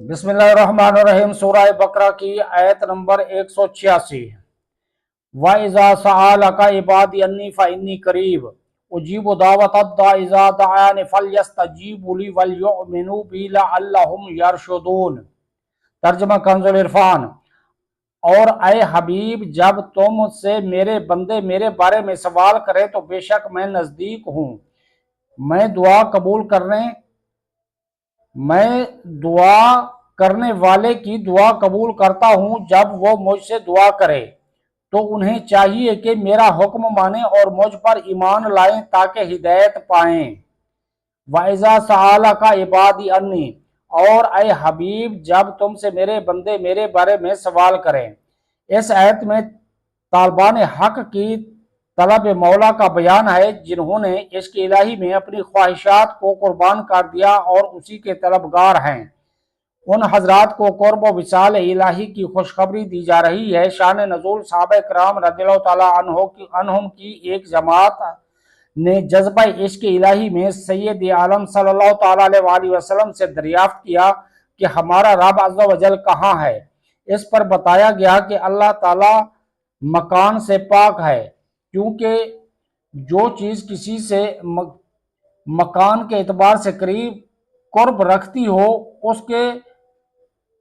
بسم اللہ الرحمن الرحیم۔ سورہ بقرہ کی آیت نمبر 186۔ وَإِذَا سَأَلَكَ عِبَادِي أَنِّي فَإِنِّي قَرِيبٌ أُجِيبُ دَعْوَةَ الدَّاعِ إِذَا دَعَانِ فَلْيَسْتَجِیبُوا لِی وَلْیُؤْمِنُوا بِی لَعَلَّهُمْ یرشدون۔ ترجمہ کنز العرفان۔ اور اے حبیب، جب تم سے میرے بندے میرے بارے میں سوال کریں تو بے شک میں نزدیک ہوں، میں دعا کرنے والے کی دعا قبول کرتا ہوں۔ جب وہ مجھ سے دعا کرے تو انہیں چاہیے کہ میرا حکم مانیں اور مجھ پر ایمان لائیں تاکہ ہدایت پائیں۔ وَإِذَا سَأَلَكَ عِبَادِي عَنِّی، اور اے حبیب جب تم سے میرے بندے میرے بارے میں سوال کریں۔ اس آیت میں طالبان حق کی طلب مولا کا بیان ہے، جنہوں نے عشق الہی میں اپنی خواہشات کو قربان کر دیا اور اسی کے طلبگار ہیں۔ ان حضرات کو قرب و وصال الہی کی خوشخبری دی جا رہی ہے۔ شان نزول: صحابہ کرام رضی اللہ تعالیٰ عنہم کی ایک جماعت نے جذبہ عشق الہی میں سید عالم صلی اللہ تعالیٰ علیہ وآلہ وسلم سے دریافت کیا کہ ہمارا رب عز و جل کہاں ہے؟ اس پر بتایا گیا کہ اللہ تعالیٰ مکان سے پاک ہے، کیونکہ جو چیز کسی سے مکان کے اعتبار سے قرب رکھتی ہو اس کے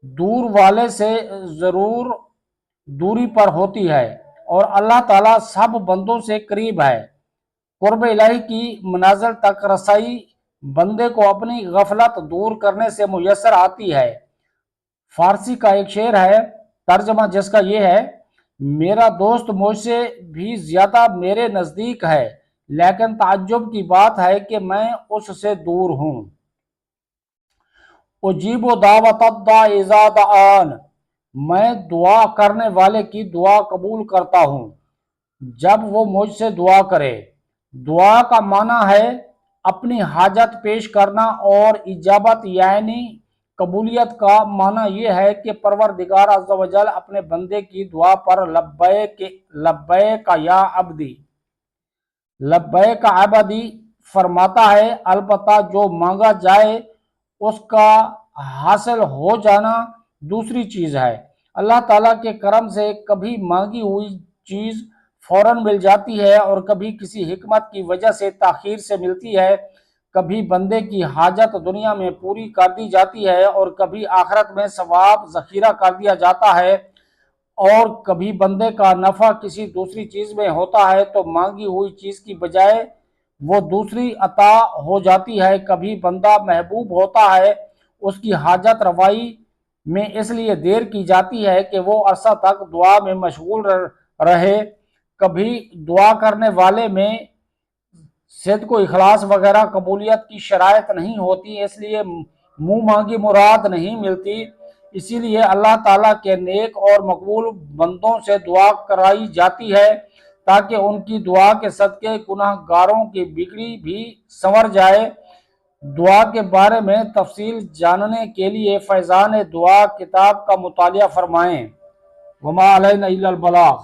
دور والے سے ضرور دوری پر ہوتی ہے، اور اللہ تعالیٰ سب بندوں سے قریب ہے۔ قرب الہی کی منازل تک رسائی بندے کو اپنی غفلت دور کرنے سے میسر آتی ہے۔ فارسی کا ایک شعر ہے، ترجمہ جس کا یہ ہے: میرا دوست مجھ سے بھی زیادہ میرے نزدیک ہے، لیکن تعجب کی بات ہے کہ میں اس سے دور ہوں۔ اجیب دعوت الداع اذا دعان، میں دعا کرنے والے کی دعا قبول کرتا ہوں جب وہ مجھ سے دعا کرے۔ دعا کا معنی ہے اپنی حاجت پیش کرنا، اور اجابت یعنی قبولیت کا معنی یہ ہے کہ پروردگار عز و جل اپنے بندے کی دعا پر لبیک یا عبدی، لبیک عبدی فرماتا ہے۔ البتہ جو مانگا جائے اس کا حاصل ہو جانا دوسری چیز ہے۔ اللہ تعالیٰ کے کرم سے کبھی مانگی ہوئی چیز فوراً مل جاتی ہے اور کبھی کسی حکمت کی وجہ سے تاخیر سے ملتی ہے۔ کبھی بندے کی حاجت دنیا میں پوری کر دی جاتی ہے اور کبھی آخرت میں ثواب ذخیرہ کر دیا جاتا ہے، اور کبھی بندے کا نفع کسی دوسری چیز میں ہوتا ہے تو مانگی ہوئی چیز کی بجائے وہ دوسری عطا ہو جاتی ہے۔ کبھی بندہ محبوب ہوتا ہے، اس کی حاجت روائی میں اس لیے دیر کی جاتی ہے کہ وہ عرصہ تک دعا میں مشغول رہے۔ کبھی دعا کرنے والے میں صدق و اخلاص وغیرہ قبولیت کی شرائط نہیں ہوتی، اس لیے منہ مانگی مراد نہیں ملتی۔ اسی لیے اللہ تعالیٰ کے نیک اور مقبول بندوں سے دعا کرائی جاتی ہے تاکہ ان کی دعا کے صدقے گناہ گاروں کی بگڑی بھی سنور جائے۔ دعا کے بارے میں تفصیل جاننے کے لیے فیضان دعا کتاب کا مطالعہ فرمائیں۔ وما علینا الا البلاغ۔